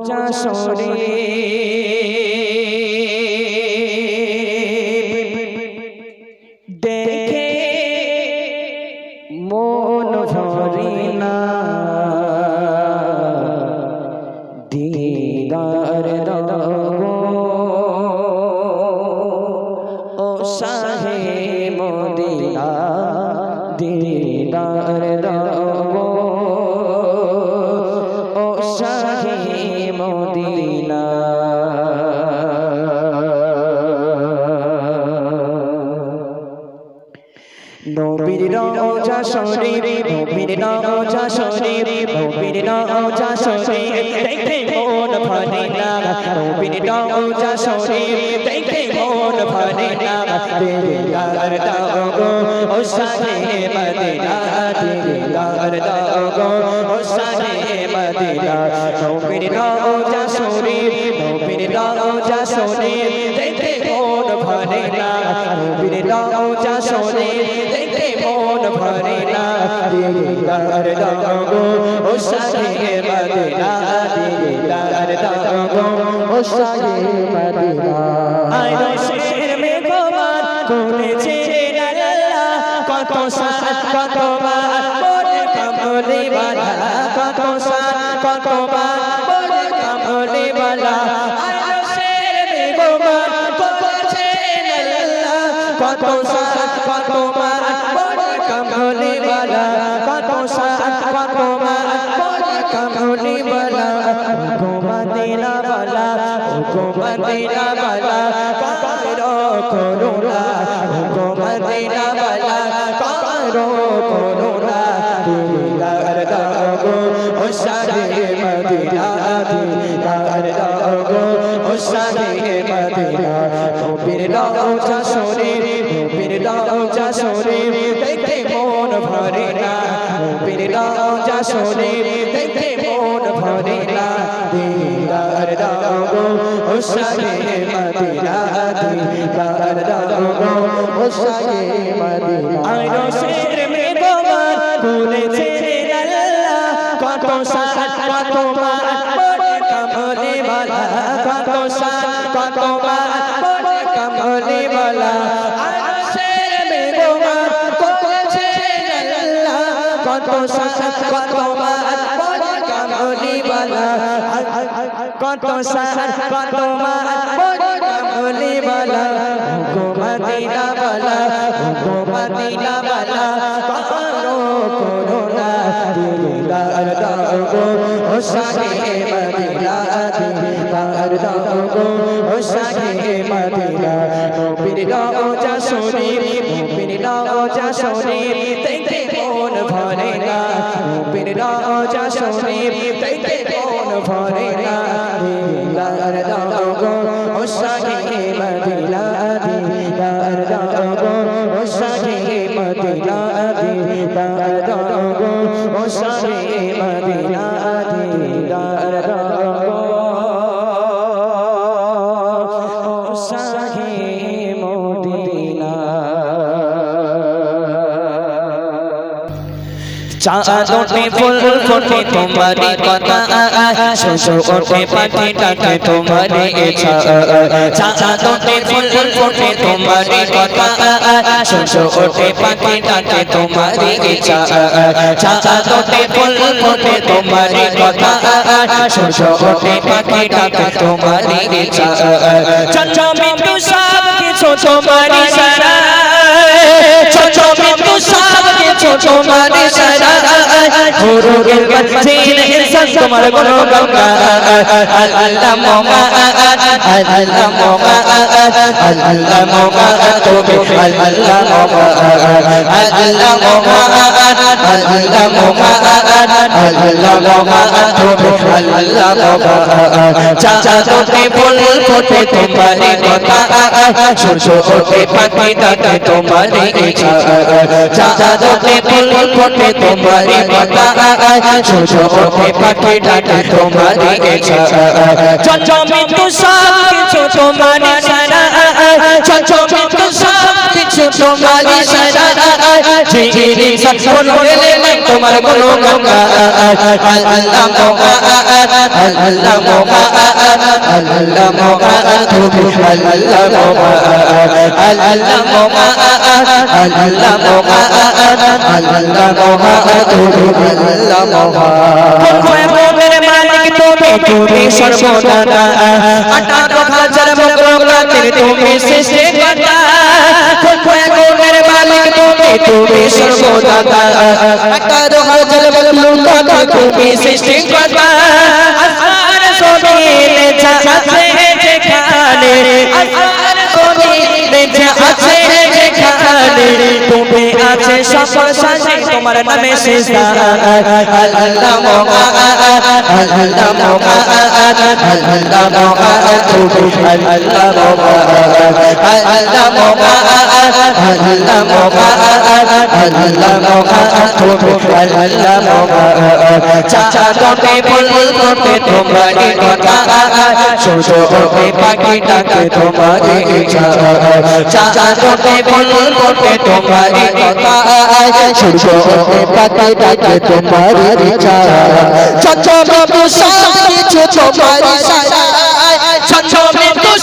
যশোরে দেখে মন ভরে না দিদার দাও ও শাহে মদিনা দিদার দাও ও শাহে মদিনা নবীর রওজা শরীফ নবীর রওজা শরীফ নবীর রওজা শরীফ দেখে মন ভরে না নবীর রওজা শরীফ দেখে মন ভরে না দিদার দাও গো ও শাহে মদিনা দিদার দাও গো ও শাহে মদিনা নবীর রওজা শরীফ নবীর রওজা শরীফ দেখে মন ভরে না নবীর রওজা শরীফ দেখে মন ভরে না দিদার দাও গো ও শাহে মদিনা দিদার দাও গো ও শাহে মদিনা আয়ো শের মেঘমান করেছে আল্লাহ কত সাত কত বার বলে কামলি বালা কত সাত কত বার বলে কামলি বালা আয়ো শের মেঘমান করেছে আল্লাহ কত সাত কত বার বলে কামলি বালা কত সাত কত বার বলে কামলি বালা গো মদিনা বালা গো মদিনা বালা কারো করুণা গো মদিনা বালা কারো করুণা দিদার দাও গো ও শাহে মদিনা দিদার দাও গো ও শাহে মদিনা নবীর রওজা শরীফ নবীর রওজা শরীফ দেখে মন ভরে না নবীর রওজা শরীফ দেখে মন ভরে না দিদার দাও গো ও শাহে মদিনা দিদার দাও গো ও শাহে মদিনা আয়ো শের মেঘমান করেছে আল্লাহ কত সাত কত বার বলে কামলি বালা কত সাত কত বার বলে কামলি বালা আয়ো শের মেঘমান করেছে আল্লাহ কত সাত কত বার বলে কামলি বালা কত সাত কত বার বলে কামলি বালা গো মদিনা বালা গো মদিনা বালা কারো করুণা দিদার দাও গো ও শাহে মদিনা দিদার দাও গো ও শাহে মদিনা নবীর রওজা শরীফ নবীর রওজা শরীফ দেখে মন ভরে না নবীর রওজা শরীফ দেখে মন ভরে না দিদার দাও গো ও শাহে মদিনা দিদার দাও গো ও শাহে মদিনা দিদার দাও গো ও শাহে মদিনা দিদার দাও গো ও শাহে মদিনা চাঁদতে ফুল ফোটে তোমারি কথা শোষো ওঠে পাখি ডাকে তোমারি ইচ্ছা চাঁদতে ফুল ফোটে তোমারি কথা শোষো ওঠে পাখি ডাকে তোমারি ইচ্ছা চাঁদতে ফুল ফোটে তোমারি কথা শোষো ওঠে পাখি ডাকে তোমারি ইচ্ছা ছোট বিন্দু সব কিছু তোমারি সারা ছোট বিন্দু সব কিছু তোমারি সারা গুরুর বচ্চিন ইনসান তোমার গুণ গঙ্গা আল্লাহ মোমা আল্লাহ মোমা আল্লাহ মোমা তুমি আল্লাহ মোমা আল্লাহ মোমা আল্লাহ মোমা আল্লাহ মোমা তুমি আল্লাহ মোমা চাঁদতে ফুল ফোটে তোমারি কথা শোষো ওঠে পাখি ডাকে তোমারি ইচ্ছা চাঁদতে ফুল ফোটে তোমারি কথা শোষো ওঠে পাখি ডাকে তোমারি ইচ্ছা ছোট বিন্দু সব কিছু তোমারি সারা ছোট বিন্দু সব কিছু তোমারি সারা জিরে সৎগুণ গেলে তোমার কোনো গঙ্গা আল্লাহ মোগা আল্লাহ মোগা আল্লাহ মোগা তুমি আল্লাহ মোগা আল্লাহ মোগা আল্লাহ মোগা আল্লাহ মোগা তুমি আল্লাহ মোগা কোন মোমের মালিক তুমি সর্বদাতা 18,000 মখলুকাতের তুমি সৃষ্টি কর্তা কোন মোমের মালিক তুমি সর্বদাতা 18,000 মখলুকাতের তুমি সৃষ্টি কর্তা আসমান জমিনে যা আছে যেখানে আসমান জমিনে যা আছে যেখানে তুমি আছে সকল সাজে তোমার নামে সিজদা আল্লাহ মোগা আল্লাহ মোগা আল্লাহ মোগা তুমি আল্লাহ মোগা আল্লাহ মোগা আল্লাহ মোগা আল্লাহ মোগা তুমি আল্লাহ মোগা চাঁদে ফুল ফোটে তোমারই কথা সূর্যে পাখি ডাকে তোমারই ইচ্ছা চাঁদে ফুল ফোটে তোমারই কথা সূর্যে পাখি ডাকে তোমারই ইচ্ছা চঞ্চল সব কিছু তোমারই সারা চঞ্চল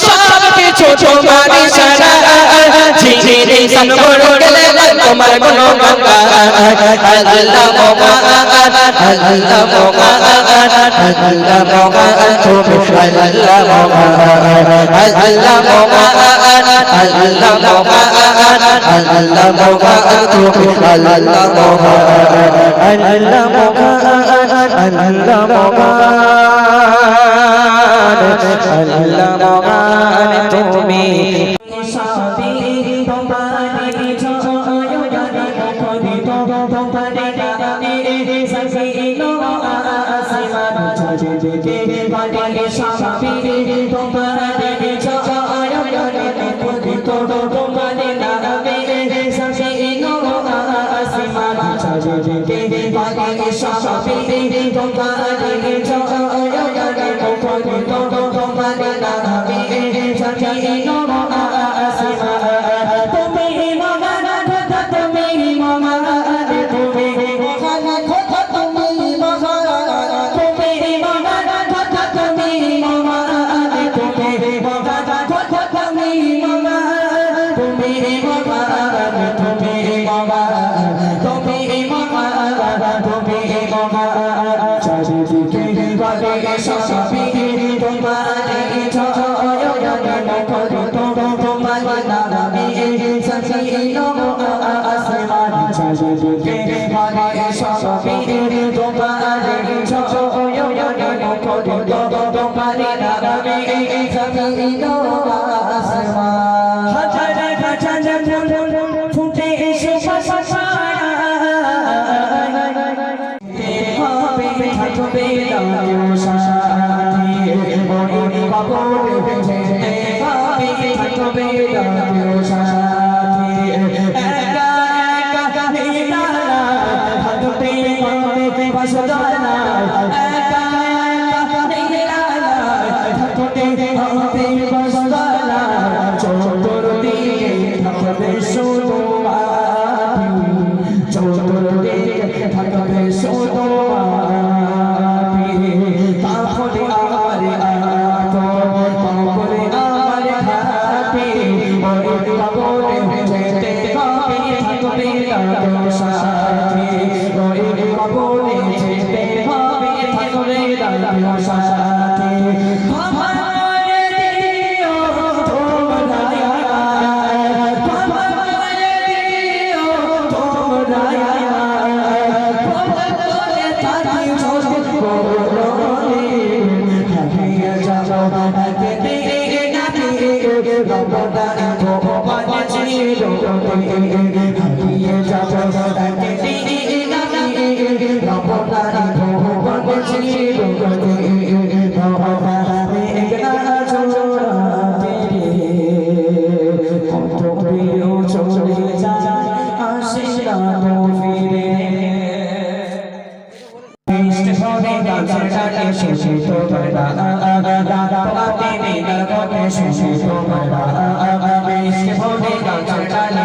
সব কিছু তোমারই সারা জিরে সৎগুণ গেলে তোমার কোনো গঙ্গা আল্লাহ মোগা আল্লাহ মোগা আল্লাহ মোগা তুমি আল্লাহ মোগা আল্লাহ মোগা আল্লাহ মোগা আল্লাহ মোগা তুমি আল্লাহ মোগা আল্লাহ মোগা আল্লাহ মোগা আল্লাহ মোগা তুমি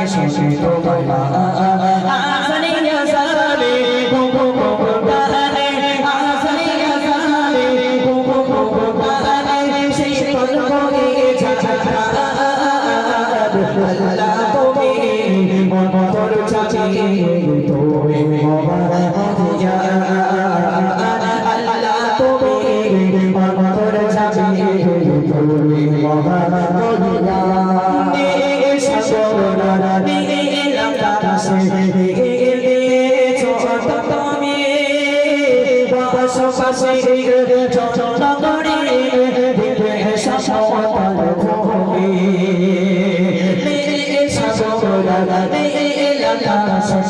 Shut তুমি মহান দরিয়া সাগর নীল আকাশে ছোট তুমি পাশাপাশি ছোট করে দিবে সফল ভূমি সাগর নীল আকাশে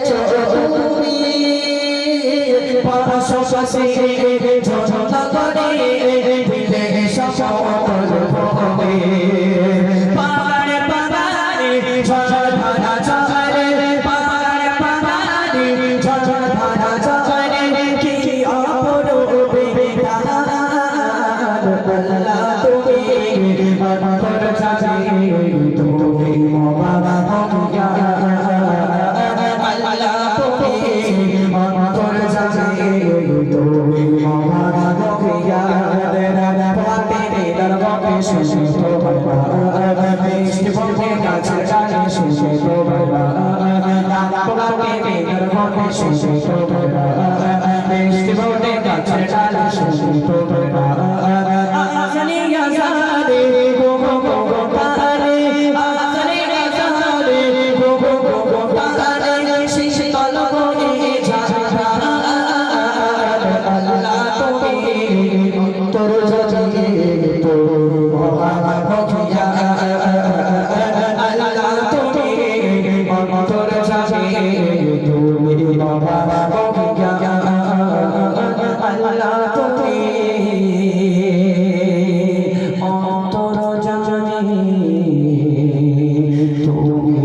ছোট তুমি পাশাপাশি ছোট করে দিবে সফল ভূমি পাহাড় পাহাড়ে ঝড় ধারা ঝরে পাহাড় পাহাড়ে ঝড় ধারা ঝরে কি অপরূপে বিধান আল্লাহ তুমি মনর জাগে তুমি মওলা হইয়া আল্লাহ তুমি মনর জাগে তুমি মওলা হইয়া পাতে দরবারে শুনে তো বাবা মিষ্টি বলে কাছে জানে শুনে তো বাবা পাতে দরবারে শুনে তো বাবা মিষ্টি বলে কাছে জানে শুনে তো বাবা আসনি আজারে গো গো গো পারে আসনি আজারে গো গো গো পারে শীতল করে ঝাড়া আল্লাহ তুমি তোর জাগে তো মহান হইয়া আল্লাহ তুমি তোর জাগে তুমি মহান হইয়া আল্লাহ তুমি অন্তর জানি তুমি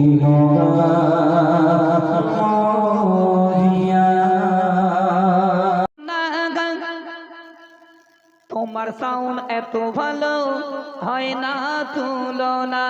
তোমার সাউন্ড এত ভালো হয় না তুলনা।